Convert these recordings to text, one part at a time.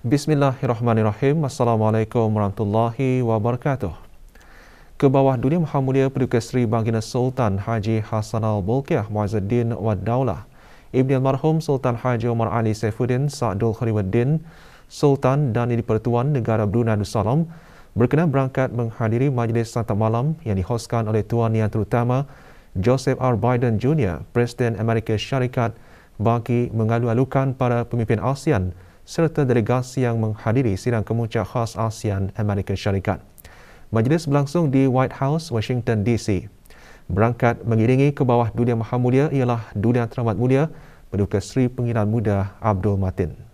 Bismillahirrahmanirrahim. Assalamualaikum warahmatullahi wabarakatuh. Ke bawah Dunia Maha Mulia Paduka Seri Baginda Sultan Haji Hassanal Bolkiah Muizzuddin Wad Daulah, Ibni Almarhum Sultan Haji Omar Ali Saifuddin Sa'dul Khaliwaddin, Sultan dan Di-Pertuan Negara Brunei Darussalam berkenan berangkat menghadiri majlis santap malam yang dihoskan oleh Tuan Yang Terutama Joseph R. Biden Jr., Presiden Amerika Syarikat, bagi mengalu-alukan para pemimpin ASEAN serta delegasi yang menghadiri sidang kemuncak khas ASEAN Amerika Syarikat. Majlis berlangsung di White House, Washington DC. Berangkat mengiringi ke bawah Dunia Maha Mulia ialah Dunia Teramat Mulia Paduka Seri Pengiran Muda Abdul Matin.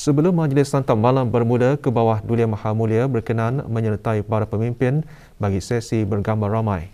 Sebelum majlis santap malam bermula, ke bawah Dunia Maha Mulia berkenan menyertai para pemimpin bagi sesi bergambar ramai.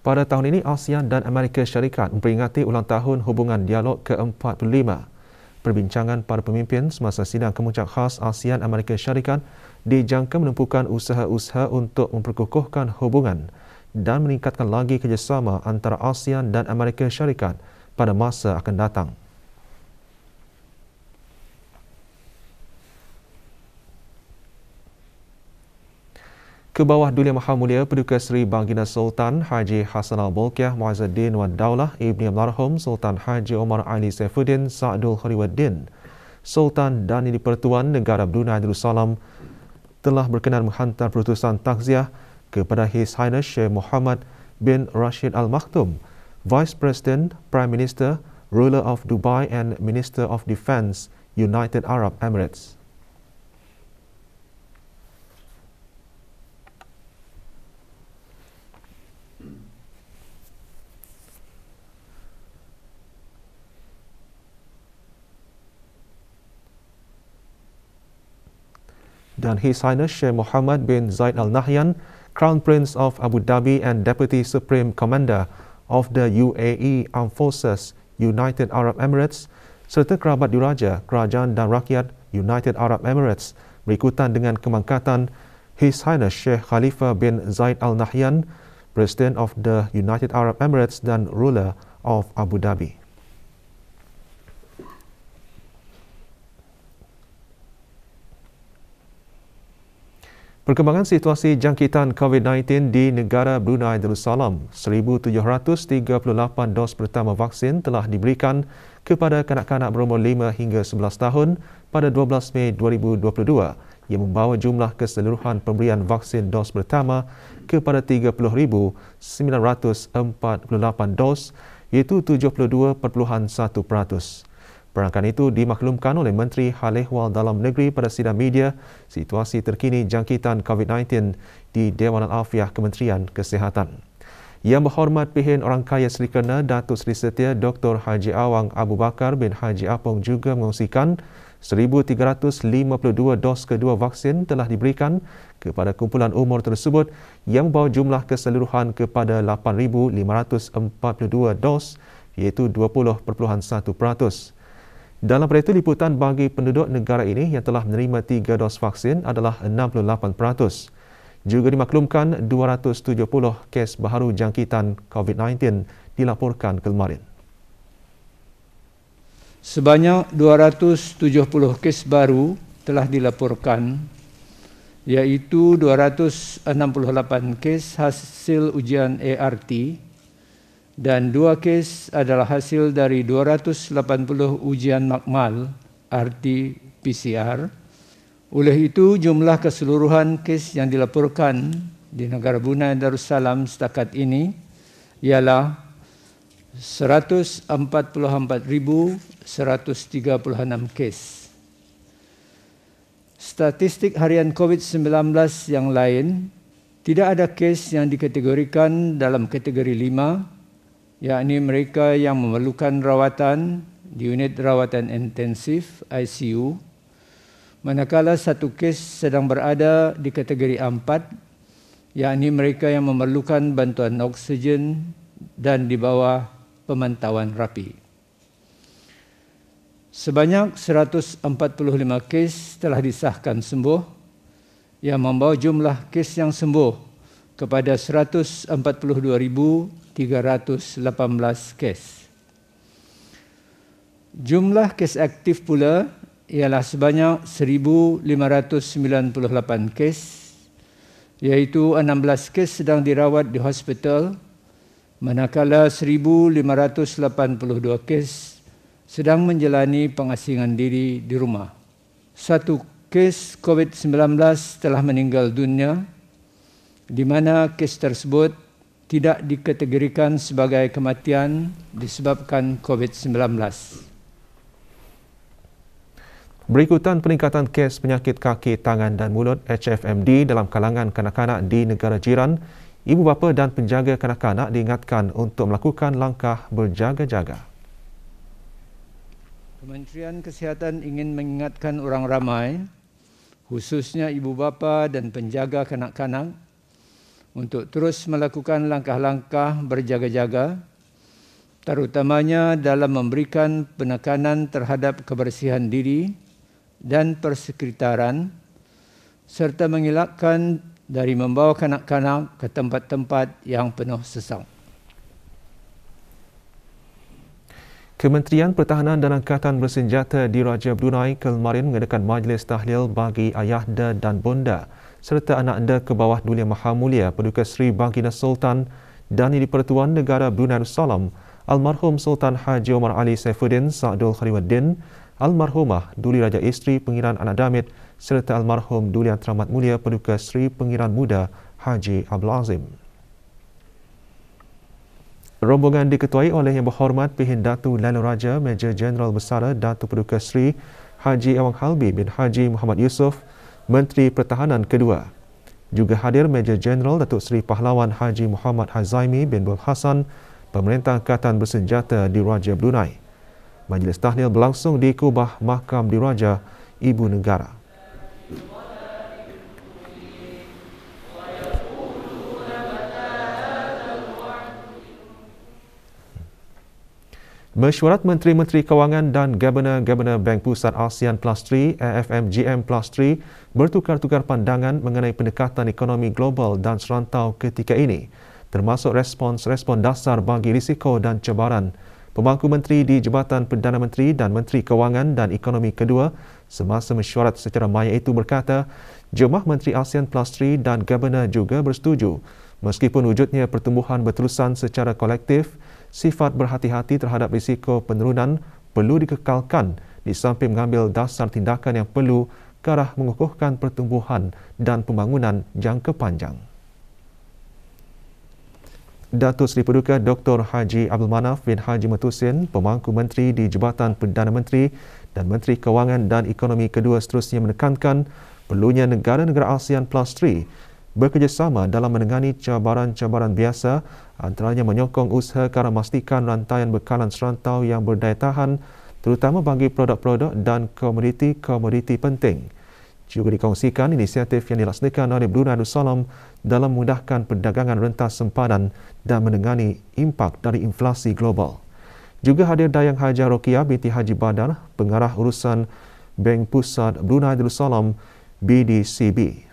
Pada tahun ini, ASEAN dan Amerika Syarikat memperingati ulang tahun hubungan dialog ke-45. Perbincangan para pemimpin semasa sidang kemuncak khas ASEAN Amerika Syarikat dijangka menumpukan usaha-usaha untuk memperkukuhkan hubungan dan meningkatkan lagi kerjasama antara ASEAN dan Amerika Syarikat pada masa akan datang. Ke bawah Dunia Maha Mulia Paduka Seri Baginda Sultan Haji Hassanal Bolkiah Muizzuddin Wad Daulah, Ibni Almarhum Sultan Haji Omar Ali Saifuddin Sa'dul Khaliwaddin, Sultan dan Di-Pertuan Negara Brunei Darussalam telah berkenan menghantar perutusan takziah kepada His Highness Sheikh Mohammed bin Rashid Al Maktoum, Vice President, Prime Minister, Ruler of Dubai and Minister of Defence, United Arab Emirates. Dan His Highness Sheikh Mohammed bin Zayed Al Nahyan, Crown Prince of Abu Dhabi and Deputy Supreme Commander of the UAE Armed Forces, United Arab Emirates, serta kerabat diraja, kerajaan dan rakyat United Arab Emirates berikutan dengan kemangkatan His Highness Sheikh Khalifa bin Zayed Al Nahyan, President of the United Arab Emirates dan Ruler of Abu Dhabi. Perkembangan situasi jangkitan COVID-19 di negara Brunei Darussalam, 1,738 dos pertama vaksin telah diberikan kepada kanak-kanak berumur 5 hingga 11 tahun pada 12 Mei 2022 yang membawa jumlah keseluruhan pemberian vaksin dos pertama kepada 30,948 dos, iaitu 72.1%. Perangkan itu dimaklumkan oleh Menteri Hal Ehwal Dalam Negeri pada sidang media situasi terkini jangkitan COVID-19 di Dewan Al-Afiah Kementerian Kesihatan. Yang Berhormat Pihin Orang Kaya Seri Kerna Datuk Seri Setia Dr. Haji Awang Abu Bakar bin Haji Apong juga mengungsikan 1,352 dos kedua vaksin telah diberikan kepada kumpulan umur tersebut yang membawa jumlah keseluruhan kepada 8,542 dos, iaitu 20.1%. Dalam pada itu, liputan bagi penduduk negara ini yang telah menerima 3 dos vaksin adalah 68%. Juga dimaklumkan 270 kes baharu jangkitan COVID-19 dilaporkan kemarin. Sebanyak 270 kes baru telah dilaporkan, iaitu 268 kes hasil ujian ART dan 2 kes adalah hasil dari 280 ujian makmal RT-PCR. Oleh itu, jumlah keseluruhan kes yang dilaporkan di negara Brunei Darussalam setakat ini ialah 144,136 kes. Statistik harian COVID-19 yang lain, tidak ada kes yang dikategorikan dalam kategori 5, yakni mereka yang memerlukan rawatan di unit rawatan intensif ICU, manakala 1 kes sedang berada di kategori 4, yakni mereka yang memerlukan bantuan oksigen dan di bawah pemantauan rapi. Sebanyak 145 kes telah disahkan sembuh, yang membawa jumlah kes yang sembuh kepada 142,318 kes. Jumlah kes aktif pula ialah sebanyak 1,598 kes, iaitu 16 kes sedang dirawat di hospital, manakala 1,582 kes sedang menjalani pengasingan diri di rumah. 1 kes COVID-19 telah meninggal dunia, di mana kes tersebut tidak dikategorikan sebagai kematian disebabkan COVID-19. Berikutan peningkatan kes penyakit kaki, tangan dan mulut HFMD dalam kalangan kanak-kanak di negara jiran, ibu bapa dan penjaga kanak-kanak diingatkan untuk melakukan langkah berjaga-jaga. Kementerian Kesihatan ingin mengingatkan orang ramai, khususnya ibu bapa dan penjaga kanak-kanak, untuk terus melakukan langkah-langkah berjaga-jaga, terutamanya dalam memberikan penekanan terhadap kebersihan diri dan persekitaran, serta mengelakkan dari membawa kanak-kanak ke tempat-tempat yang penuh sesak. Kementerian Pertahanan dan Angkatan Bersenjata Diraja Brunei kemarin mengadakan majlis tahlil bagi ayahda dan bonda serta anak-anda ke bawah Duli Maha Mulia Paduka Seri Baginda Sultan dan Di-Pertuan Negara Brunei Darussalam Almarhum Sultan Haji Omar Ali Saifuddin Sa'dul Khaliwaddin, Almarhumah Duli Raja Isteri Pengiran Anak Damit serta Almarhum Duli Yang Teramat Mulia Paduka Seri Pengiran Muda Haji Abdul Azim. Rombongan diketuai oleh Yang Berhormat Pihin Datu Lalu Raja Major Jeneral Besara Datu Paduka Seri Haji Awang Halbi bin Haji Muhammad Yusof, Menteri Pertahanan kedua. Juga hadir Major Jeneral Datuk Seri Pahlawan Haji Muhammad Hazaimi bin Bul Hasan, Pemerintah Angkatan Bersenjata Diraja Brunei. Majlis tahlil berlangsung di Kubah Mahkam Diraja Ibu Negara. Mesyuarat Menteri-Menteri Kewangan dan Governor-Governor Bank Pusat ASEAN Plus 3 AFMGM Plus 3 bertukar-tukar pandangan mengenai pendekatan ekonomi global dan serantau ketika ini, termasuk respons-respons dasar bagi risiko dan cabaran. Pemangku Menteri di Jabatan Perdana Menteri dan Menteri Kewangan dan Ekonomi kedua semasa mesyuarat secara maya itu berkata, jemaah Menteri ASEAN Plus 3 dan Governor juga bersetuju meskipun wujudnya pertumbuhan berterusan secara kolektif, sifat berhati-hati terhadap risiko penurunan perlu dikekalkan di samping mengambil dasar tindakan yang perlu ke arah mengukuhkan pertumbuhan dan pembangunan jangka panjang. Datuk Seri Paduka Dr. Haji Abdul Manaf bin Haji Matusin, Pemangku Menteri di Jabatan Perdana Menteri dan Menteri Kewangan dan Ekonomi kedua seterusnya menekankan perlunya negara-negara ASEAN Plus 3 bekerjasama dalam menangani cabaran-cabaran biasa, antaranya menyokong usaha ke arah memastikan rantaian bekalan serantau yang berdaya tahan, terutama bagi produk-produk dan komoditi-komoditi penting. Juga dikongsikan inisiatif yang dilaksanakan oleh Brunei Darussalam dalam memudahkan perdagangan rentas sempadan dan menangani impak dari inflasi global. Juga hadir Dayang Haja Rokiah binti Haji Badar, Pengarah Urusan Bank Pusat Brunei Darussalam BDCB.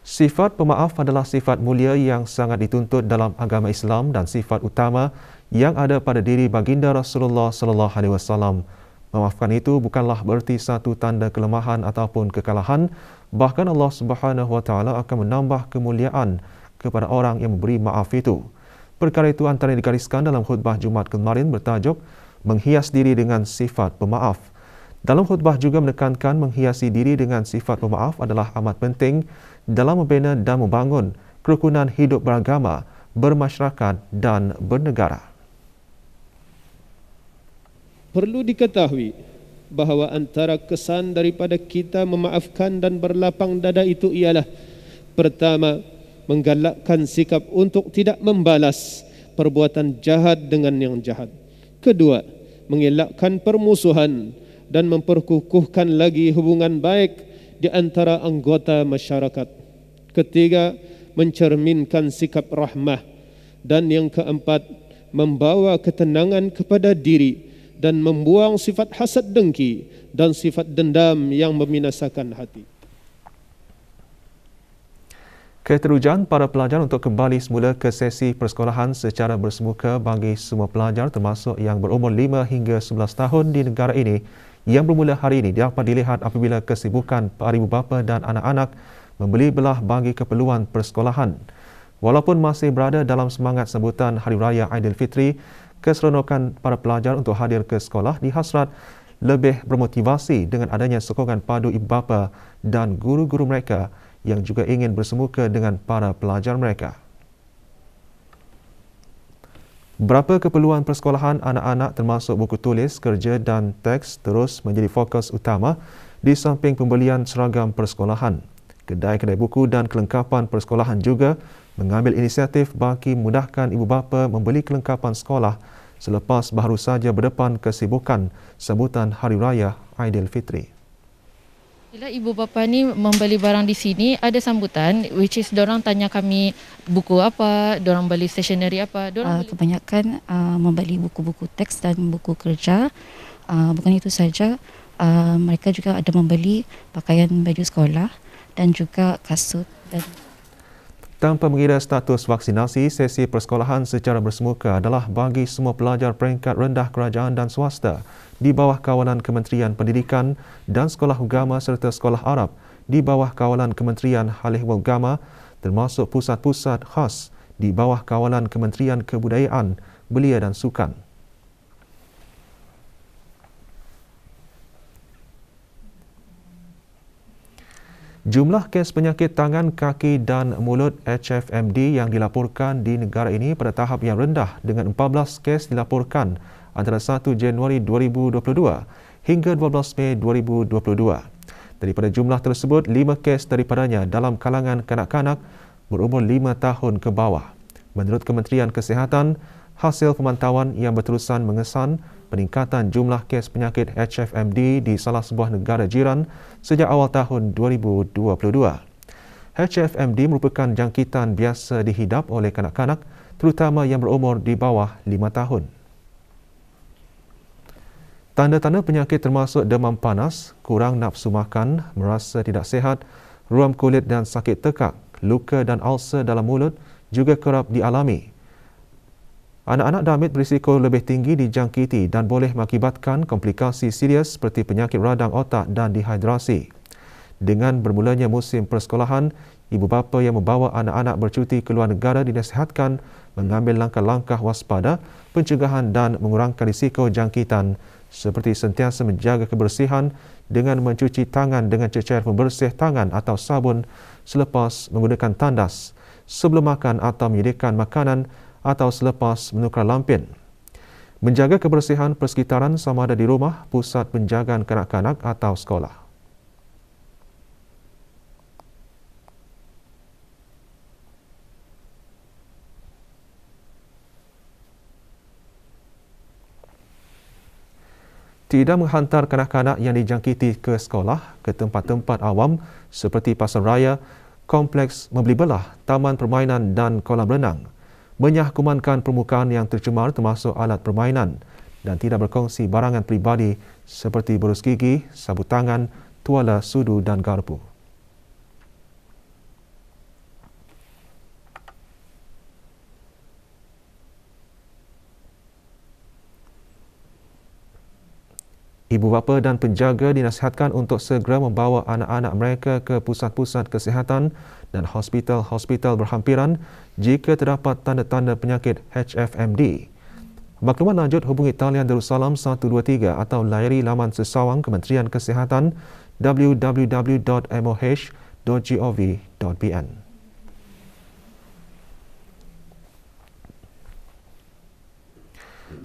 Sifat pemaaf adalah sifat mulia yang sangat dituntut dalam agama Islam dan sifat utama yang ada pada diri baginda Rasulullah sallallahu alaihi wasallam. Memaafkan itu bukanlah bererti satu tanda kelemahan ataupun kekalahan, bahkan Allah Subhanahu wa taala akan menambah kemuliaan kepada orang yang memberi maaf itu. Perkara itu antara yang digariskan dalam khutbah Jumaat kemarin bertajuk menghias diri dengan sifat pemaaf. Dalam khutbah juga menekankan menghiasi diri dengan sifat pemaaf adalah amat penting dalam membina dan membangun kerukunan hidup beragama, bermasyarakat dan bernegara. Perlu diketahui bahawa antara kesan daripada kita memaafkan dan berlapang dada itu ialah: pertama, menggalakkan sikap untuk tidak membalas perbuatan jahat dengan yang jahat. Kedua, mengelakkan permusuhan dan memperkukuhkan lagi hubungan baik di antara anggota masyarakat. Ketiga, mencerminkan sikap rahmah. Dan yang keempat, membawa ketenangan kepada diri dan membuang sifat hasad dengki dan sifat dendam yang membinasakan hati. Keterujan para pelajar untuk kembali semula ke sesi persekolahan secara bersemuka bagi semua pelajar termasuk yang berumur 5 hingga 11 tahun di negara ini yang bermula hari ini dapat dilihat apabila kesibukan para ibu bapa dan anak-anak membeli belah bagi keperluan persekolahan. Walaupun masih berada dalam semangat sambutan Hari Raya Aidilfitri, keseronokan para pelajar untuk hadir ke sekolah dihasrat lebih bermotivasi dengan adanya sokongan padu ibu bapa dan guru-guru mereka yang juga ingin bersemuka dengan para pelajar mereka. Berapa keperluan persekolahan anak-anak termasuk buku tulis, kerja dan teks terus menjadi fokus utama di samping pembelian seragam persekolahan. Kedai-kedai buku dan kelengkapan persekolahan juga mengambil inisiatif bagi memudahkan ibu bapa membeli kelengkapan sekolah selepas baru saja berdepan kesibukan sambutan Hari Raya Aidilfitri. Bila ibu bapa ni membeli barang di sini, ada sambutan which is dorang tanya kami buku apa, dorang beli stationery apa. Kebanyakan membeli buku-buku teks dan buku kerja. Bukan itu saja, mereka juga ada membeli pakaian baju sekolah dan juga kasut. Tanpa mengira status vaksinasi, sesi persekolahan secara bersemuka adalah bagi semua pelajar peringkat rendah kerajaan dan swasta di bawah kawalan Kementerian Pendidikan dan Sekolah Agama serta Sekolah Arab di bawah kawalan Kementerian Halih Agama termasuk pusat-pusat khas di bawah kawalan Kementerian Kebudayaan, Belia dan Sukan. Jumlah kes penyakit tangan, kaki dan mulut HFMD yang dilaporkan di negara ini pada tahap yang rendah dengan 14 kes dilaporkan antara 1 Januari 2022 hingga 12 Mei 2022. Daripada jumlah tersebut, 5 kes daripadanya dalam kalangan kanak-kanak berumur 5 tahun ke bawah. Menurut Kementerian Kesihatan, hasil pemantauan yang berterusan mengesan peningkatan jumlah kes penyakit HFMD di salah sebuah negara jiran sejak awal tahun 2022. HFMD merupakan jangkitan biasa dihidap oleh kanak-kanak, terutama yang berumur di bawah 5 tahun. Tanda-tanda penyakit termasuk demam panas, kurang nafsu makan, merasa tidak sihat, ruam kulit dan sakit tekak, luka dan ulcer dalam mulut juga kerap dialami. Anak-anak damit berisiko lebih tinggi dijangkiti dan boleh mengakibatkan komplikasi serius seperti penyakit radang otak dan dehidrasi. Dengan bermulanya musim persekolahan, ibu bapa yang membawa anak-anak bercuti ke luar negara dinasihatkan mengambil langkah-langkah waspada, pencegahan dan mengurangkan risiko jangkitan seperti sentiasa menjaga kebersihan dengan mencuci tangan dengan cecair pembersih tangan atau sabun selepas menggunakan tandas, sebelum makan atau menyediakan makanan atau selepas menukar lampin. Menjaga kebersihan persekitaran sama ada di rumah, pusat penjagaan kanak-kanak atau sekolah. Tidak menghantar kanak-kanak yang dijangkiti ke sekolah ke tempat-tempat awam seperti pasar raya, kompleks membeli belah, taman permainan dan kolam renang. Menyahkumankan permukaan yang tercemar termasuk alat permainan dan tidak berkongsi barangan peribadi seperti berus gigi, sabut tangan, tuala, sudu dan garpu. Ibu bapa dan penjaga dinasihatkan untuk segera membawa anak-anak mereka ke pusat-pusat kesihatan dan hospital-hospital berhampiran jika terdapat tanda-tanda penyakit HFMD. Maklumat lanjut hubungi talian Darussalam 123 atau layari laman sesawang Kementerian Kesihatan www.moh.gov.pn.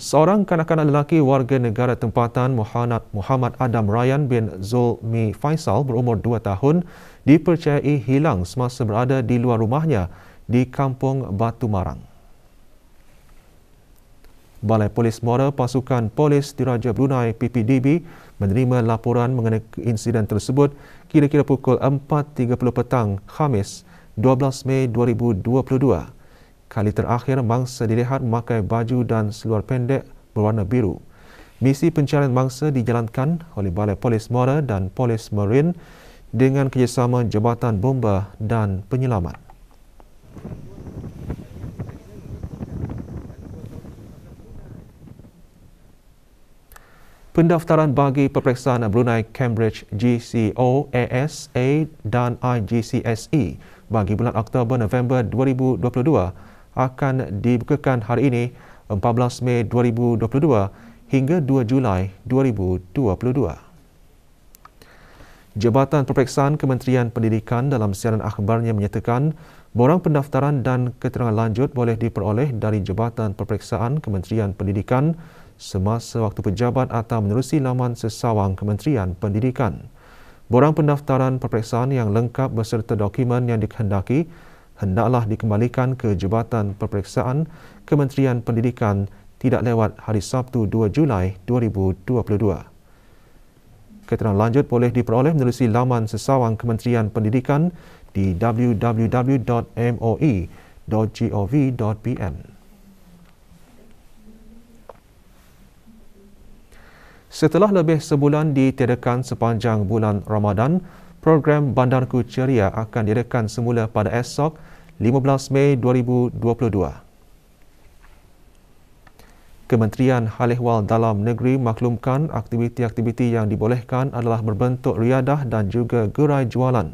Seorang kanak-kanak lelaki warga negara tempatan Muhammad Adam Ryan bin Zulmi Faisal berumur 2 tahun dipercayai hilang semasa berada di luar rumahnya di Kampung Batu Marang. Balai Polis Muara Pasukan Polis Diraja Brunei PPDB menerima laporan mengenai insiden tersebut kira-kira pukul 4.30 petang Khamis 12 Mei 2022. Kali terakhir mangsa dilihat memakai baju dan seluar pendek berwarna biru. Misi pencarian mangsa dijalankan oleh Balai Polis Muara dan Polis Marine dengan kerjasama Jabatan Bomba dan Penyelamat. Pendaftaran bagi peperiksaan Brunei Cambridge GCO, ASA dan IGCSE bagi bulan Oktober-November 2022 akan dibukakan hari ini 14 Mei 2022 hingga 2 Julai 2022. Jabatan Peperiksaan Kementerian Pendidikan dalam siaran akhbarnya menyatakan borang pendaftaran dan keterangan lanjut boleh diperoleh dari Jabatan Peperiksaan Kementerian Pendidikan semasa waktu pejabat atau menerusi laman sesawang Kementerian Pendidikan. Borang pendaftaran peperiksaan yang lengkap beserta dokumen yang dikehendaki hendaklah dikembalikan ke Jabatan Peperiksaan Kementerian Pendidikan tidak lewat hari Sabtu 2 Julai 2022. Keterangan lanjut boleh diperoleh menerusi laman sesawang Kementerian Pendidikan di www.moi.gov.pn. Setelah lebih sebulan ditiadakan sepanjang bulan Ramadan, program Bandarku Ceria akan diadakan semula pada esok 15 Mei 2022. Kementerian Hal Ehwal Dalam Negeri maklumkan aktiviti-aktiviti yang dibolehkan adalah berbentuk riadah dan juga gerai jualan.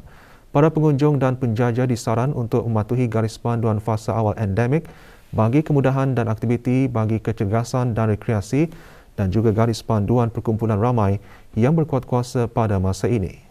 Para pengunjung dan penjajah disaran untuk mematuhi garis panduan fasa awal endemik bagi kemudahan dan aktiviti bagi kecergasan dan rekreasi dan juga garis panduan perkumpulan ramai yang berkuat kuasa pada masa ini.